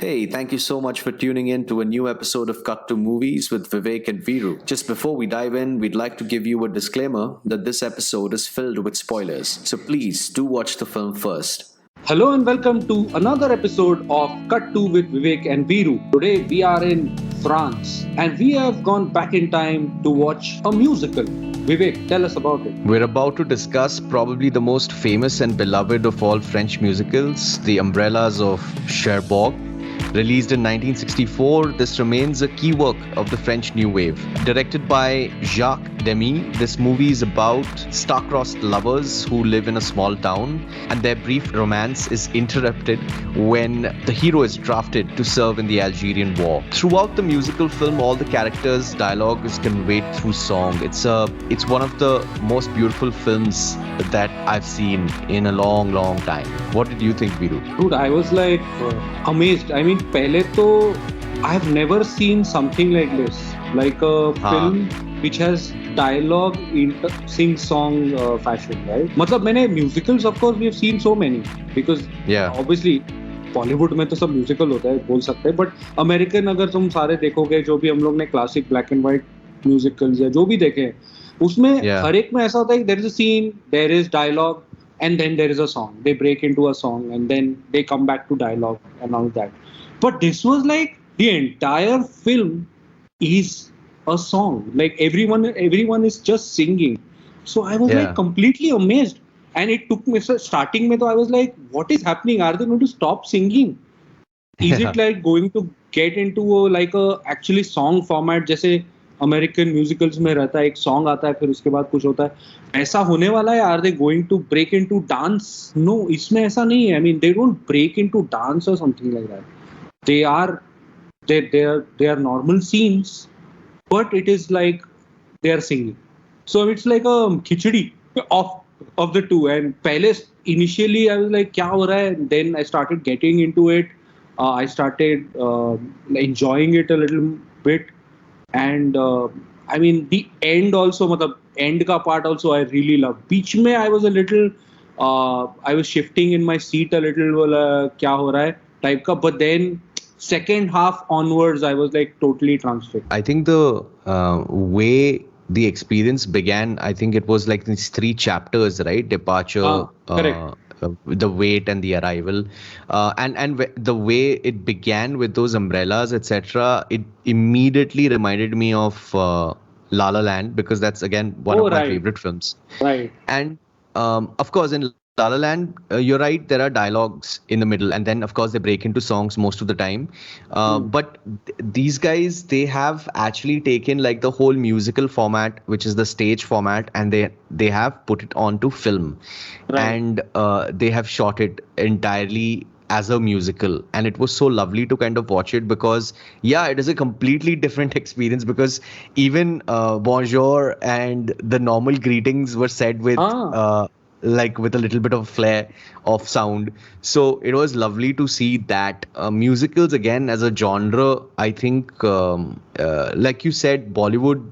Hey, thank you so much for tuning in to a new episode of Cut to Movies with Vivek and Viru. Just before we dive in, we'd like to give you a disclaimer that this episode is filled with spoilers, so please do watch the film first. Hello and welcome to another episode of Cut 2 with Vivek and Viru. Today we are in France and we have gone back in time to watch a musical. Vivek, tell us about it. We're about to discuss probably the most famous and beloved of all French musicals, The Umbrellas of Cherbough. Released in 1964, this remains a key work of the French New Wave. Directed by Jacques Demy, this movie is about star-crossed lovers who live in a small town, and their brief romance is interrupted when the hero is drafted to serve in the Algerian War. Throughout the musical film, all the characters' dialogue is conveyed through song. It's one of the most beautiful films that I've seen in a long, long time. What did you think, Viru? Dude, I was like amazed. I mean, pehle to I've never seen something like this. Like a film which has dialogue in sing-song fashion, right? मतलब मैंने musicals, of course, we have seen so many because obviously Bollywood में तो सब musical होता है बोल सकते हैं बट अमेरिकन अगर तुम सारे देखोगे जो भी हम लोग ने classic black and white musicals या जो भी देखे हैं उसमें हर एक में ऐसा होता है कि there is a scene there is dialogue and then there is a song. They break into a song and then they come back to dialogue and all that. But this was like the entire film is a song. Like everyone is just singing. So I was like completely amazed. And it took me starting में तो I was like, what is happening? Are they going to stop singing? Is it like going to get into a actually song format जैसे American musicals में रहता है एक song आता है फिर उसके बाद कुछ होता है ऐसा होने वाला है are they going to break into dance no इसमें ऐसा नहीं है I mean they don't break into dance और something like that they are normal scenes but it is like they are singing so it's like a khichdi of the two and पहले initially I was like क्या हो रहा है then I started getting into it I started enjoying it a little bit and I mean the end also matlab end ka part also I really love beach mein I was a little I was shifting in my seat a little kya ho raha hai type ka but then second half onwards I was like totally transfixed. I think the way the experience began, I think it was like these 3 chapters, right? Departure, correct. The wait and the arrival, and the way it began with those umbrellas, etc. It immediately reminded me of La La Land because that's again one of my favorite films. Right. And of course, in La La Land, you're right. There are dialogues in the middle, and then of course they break into songs most of the time. But these guys, they have actually taken like the whole musical format, which is the stage format, and they have put it onto film, and they have shot it entirely as a musical, and it was so lovely to kind of watch it because it is a completely different experience because even bonjour and the normal greetings were said with like with a little bit of flair of sound. So it was lovely to see that musicals again as a genre. I think like you said, Bollywood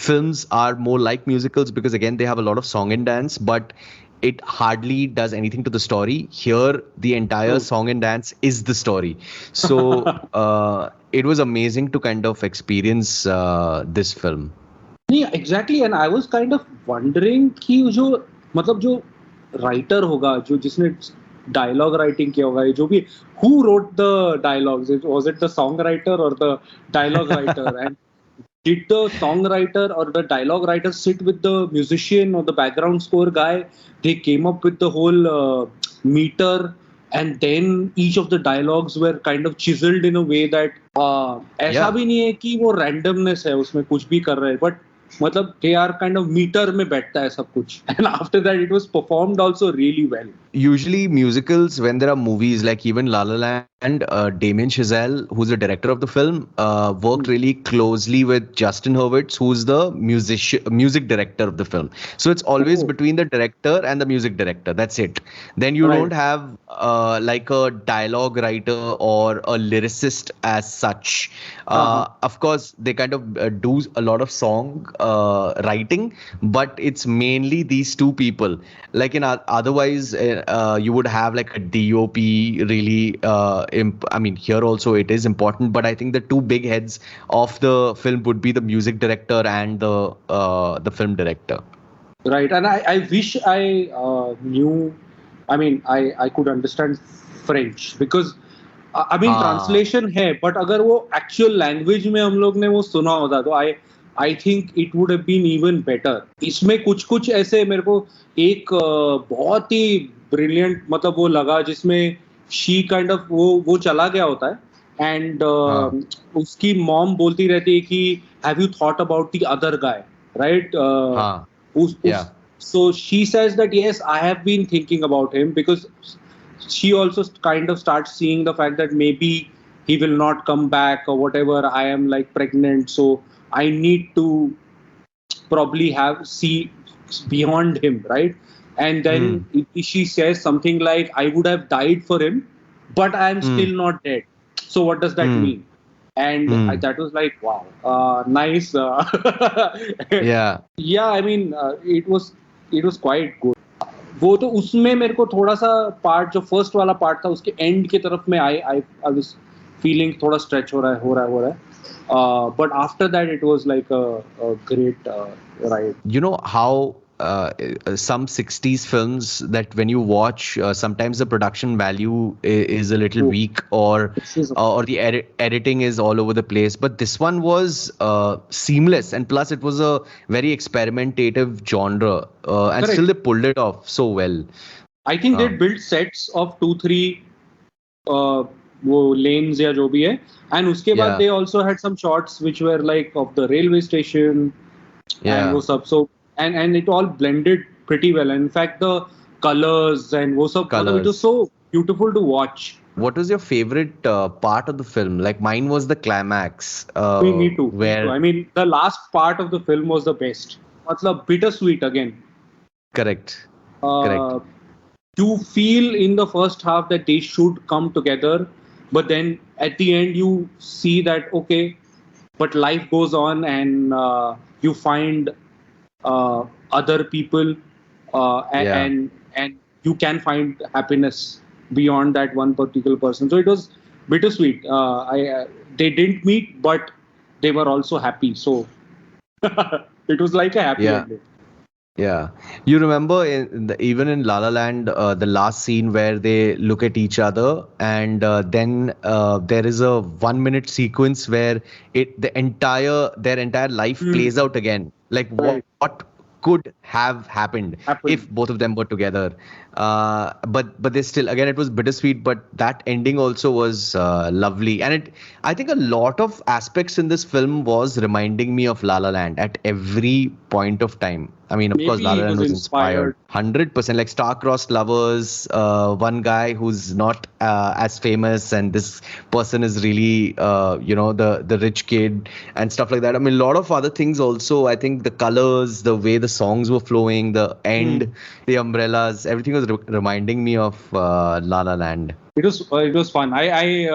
films are more like musicals because again they have a lot of song and dance, but it hardly does anything to the story. Here the entire song and dance is the story. So it was amazing to kind of experience this film. Yeah, exactly. And I was kind of wondering कि जो मतलब जो writer होगा जो जिसने dialogue writing किया होगा जो भी who wrote the dialogues, was it the songwriter or the dialogue writer, and did the songwriter or the dialogue writer sit with the musician or the background score guy? They came up with the whole meter and then each of the dialogues were kind of chiseled in a way that ऐसा भी नहीं है कि वो randomness है उसमें कुछ भी कर रहे हैं but मतलब they are kind of meter में बैठता है सब कुछ and after that it was performed also really well. Usually musicals, when there are movies like even La La Land, Damien Chazelle, who's the director of the film, worked really closely with Justin Hurwitz, who's the music director of the film. So it's always between the director and the music director. That's it. Then you don't have like a dialogue writer or a lyricist as such. Of course, they kind of do a lot of song writing, but it's mainly these two people. Like in otherwise you would have like a DOP really. I mean, here also it is important, but I think the two big heads of the film would be the music director and the film director. Right, and I wish I knew. I mean, I could understand French because I mean translation है, but अगर वो actual language में हम लोग ने वो सुना होता तो I think it would have been even better. इसमें कुछ ऐसे मेरे को एक बहुत ही brilliant मतलब वो लगा जिसमें she kind of वो चला गया होता है and उसकी mom बोलती रहती है कि have you thought about the other guy, right? Yeah. So she says that yes, I have been thinking about him because she also kind of starts seeing the fact that maybe he will not come back or whatever. I am like pregnant, so I need to probably see beyond him, right? And then she says something like, I would have died for him, but I am still not dead. So what does that mean? And that was like, wow, nice. Yeah. Yeah, I mean, it was quite good. वो तो उसमें मेरे को थोड़ा सा part जो first वाला part था उसके एंड की तरफ में आई वाज फीलिंग थोड़ा स्ट्रेच हो रहा है but after that it was like a great ride. You know how some 60s films that when you watch sometimes the production value is a little weak or the editing is all over the place, but this one was seamless, and plus it was a very experimentative genre and still they pulled it off so well. I think they built sets of 2-3 वो lanes या जो भी है, and उसके बाद they also had some shots which were like of the railway station and वो सब, so and it all blended pretty well. And in fact, the colors and वो सब, it was so beautiful to watch. What was your favorite part of the film? Like mine was the climax. Me too. Where I mean, the last part of the film was the best. मतलब bittersweet again. Correct. You feel in the first half that they should come together, but then at the end you see that okay, but life goes on and you find other people and you can find happiness beyond that one particular person. So it was bittersweet. They didn't meet, but they were also happy. So it was like a happy ending. Yeah, you remember even in La La Land, the last scene where they look at each other, and then there is a 1-minute sequence where their entire life plays out again. Like what could have happened if both of them were together. But they still, again, it was bittersweet, but that ending also was lovely. And I think a lot of aspects in this film was reminding me of La La Land at every point of time. I mean, of course, La La Land was inspired 100%. Like star-crossed lovers, one guy who's not as famous, and this person is really, the rich kid and stuff like that. I mean, a lot of other things also. I think the colors, the way the songs were flowing, the end, the umbrellas, everything was reminding me of La La Land. It was fun. I'm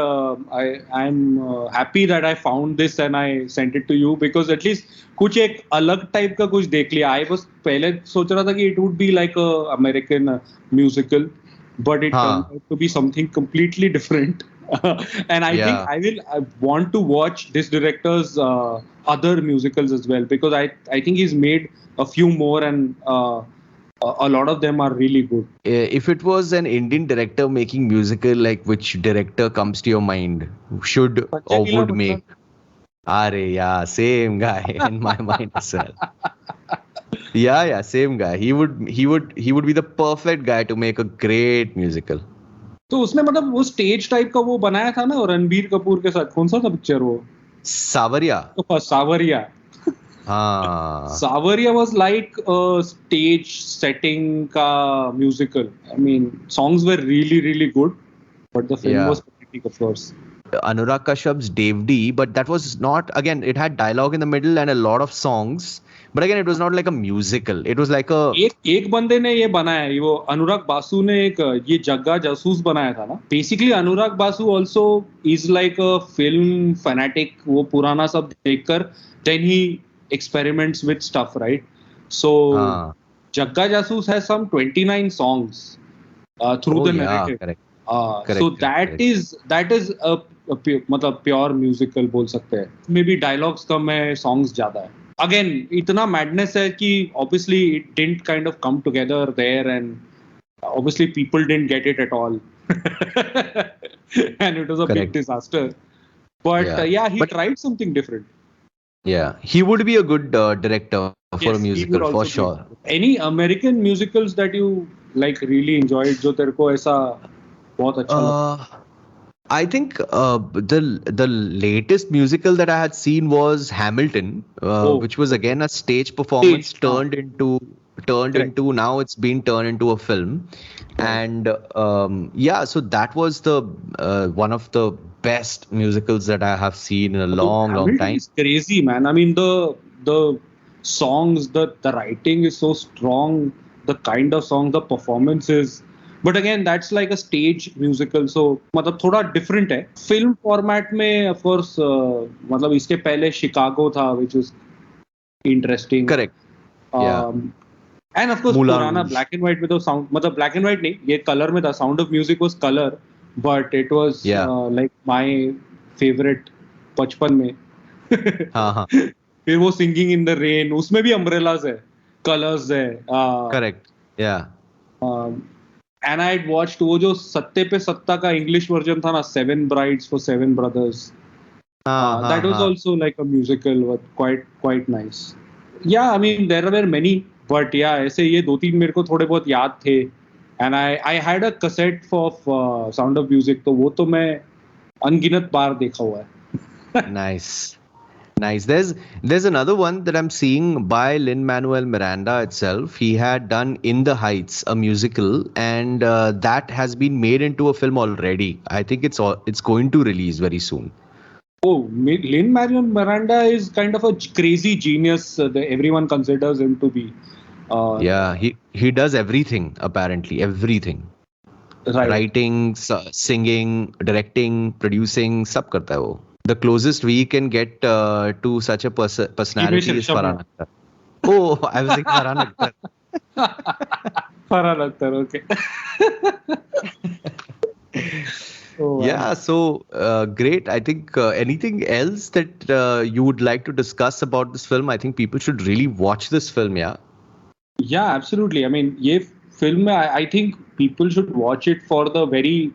happy that I found this and I sent it to you because at least कुछ एक अलग type का कुछ देख लिया. I was पहले सोच रहा था कि it would be like a American musical, but it turned out to be something completely different. And I think I want to watch this director's other musicals as well because I think he's made a few more and a lot of them are really good. If it was an Indian director making musical, like which director comes to your mind? Should or would make? Are yeah, same guy in my mind as well. Yeah, same guy. He would be the perfect guy to make a great musical. तो उसने मतलब वो stage type का वो बनाया था ना रणबीर कपूर के साथ. कौन सा था पिक्चर वो? सावरिया. सावरिया. Savarya was like a stage setting ka musical. I mean, songs were really, really good, but the film was pathetic, of course. Anurag Kashyap's Devdas, but that was not, again, it had dialogue in the middle and a lot of songs, but again, it was not like a musical. It was like a... एक बंदे ने ये बनाया है, वो अनुराग बासु ने एक ये जग्गा जासूस बनाया था ना. Basically, Anurag Basu also is like a film fanatic. वो पुराना सब देखकर, then he experiments with stuff, right? So Jagga Jasoos has some 29 songs through the yeah, narrative. correct. So Correct, that is a मतलब pure musical बोल सकते हैं. Maybe dialogues कम है, songs ज़्यादा है. Again, इतना madness है कि obviously it didn't kind of come together there, and obviously people didn't get it at all, and it was a big correct. disaster. But Yeah. yeah, he But tried something different. yeah, he would be a good director for a Yes, he would musical also for be. sure. Any American musicals that you like really enjoyed, जो तेरे को ऐसा बहुत अच्छा लगा? I think the latest musical that I had seen was Hamilton, which was again a stage performance Stage, turned Correct. into now it's been turned into a film, and yeah, so that was the one of the best musicals that I have seen in a So long Hamilton time. is crazy, man. I mean, the songs, the writing is so strong. The kind of song, the performances. But again, that's like a stage musical, so मतलब थोड़ा different है. Film format में, of course, मतलब इसके पहले Chicago था, which was interesting. Correct. Yeah. And of course, Moulin पुराना Rouge. black and white में तो sound, मतलब black and white नहीं, ये color में था. Sound of Music was color, but it was Yeah. like my favorite बचपन में. हाँ हाँ. फिर वो Singing in the Rain, उसमें भी umbrellas है, colors है. Correct. Yeah. And I had watched वो जो सत्ते पे सत्ता का English version था ना, Seven Brides for Seven Brothers. That was also like a musical, but quite nice. Yeah, I mean there were many, but yeah, ऐसे ये दो तीन मेरे को थोड़े बहुत याद थे. And I had a cassette of Sound of Music, तो वो तो मैं अनगिनत बार देखा हुआ है. Nice. Nice. There's another one that I'm seeing by Lin-Manuel Miranda itself. He had done In the Heights, a musical, and that has been made into a film already. I think it's going to release very soon. Oh, Lin-Manuel Miranda is kind of a crazy genius. That everyone considers him to be. Yeah, he does everything apparently, everything. Right. Writing, singing, directing, producing, सब करता है वो. The closest we can get to such a personality is Farhan Akhtar. Oh, I was thinking Farhan Akhtar. Farhan Akhtar, okay. Oh, wow. Yeah, so great. I think anything else that you would like to discuss about this film? I think people should really watch this film, yeah. Yeah, absolutely. I mean, ये film, I think people should watch it for the very.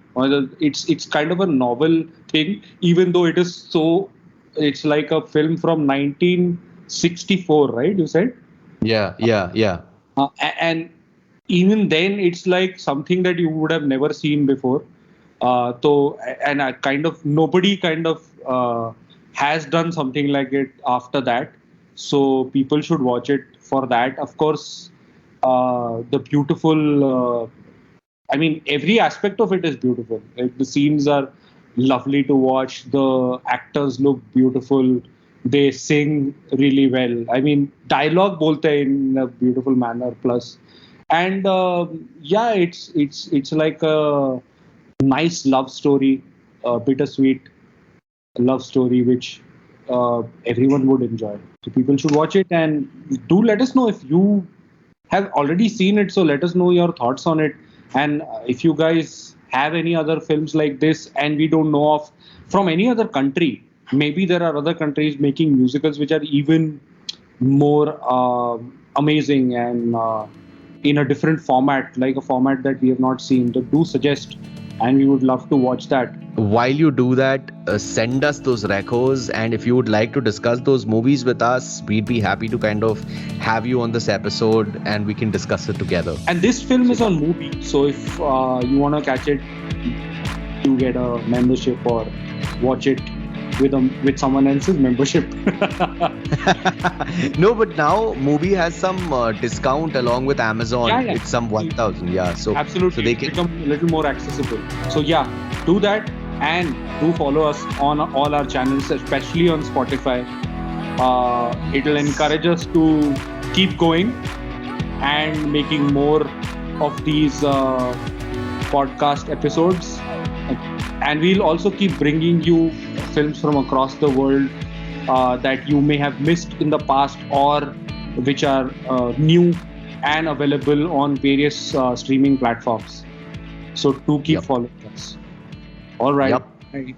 It's kind of a novel thing, even though it is so. It's like a film from 1964, right? You said. Yeah. And even then, it's like something that you would have never seen before. So and I kind of nobody kind of has done something like it after that. So people should watch it for that. Of course. The beautiful, I mean, every aspect of it is beautiful. Like the scenes are lovely to watch. The actors look beautiful. They sing really well. I mean, dialogue bolte hai in a beautiful manner. Plus, and yeah, it's like a nice love story, bittersweet love story, which everyone would enjoy. So people should watch it, and do let us know if you have already seen it, so let us know your thoughts on it. And if you guys have any other films like this and we don't know of from any other country, maybe there are other countries making musicals which are even more amazing and in a different format, like a format that we have not seen. So do suggest, and we would love to watch that. While you do that, send us those recos, and if you would like to discuss those movies with us, we'd be happy to kind of have you on this episode and we can discuss it together. And this film is on Mubi, so if you want to catch it, you get a membership or watch it with someone else's membership. No, but now Mubi has some discount along with Amazon. Yeah. It's some 1,000. Yeah, so absolutely, so they it's can become a little more accessible. So yeah, do that, and do follow us on all our channels, especially on Spotify. It'll encourage us to keep going and making more of these podcast episodes. And we'll also keep bringing you films from across the world that you may have missed in the past, or which are new and available on various streaming platforms. So do keep Yep. following us. All right. Yep. Right.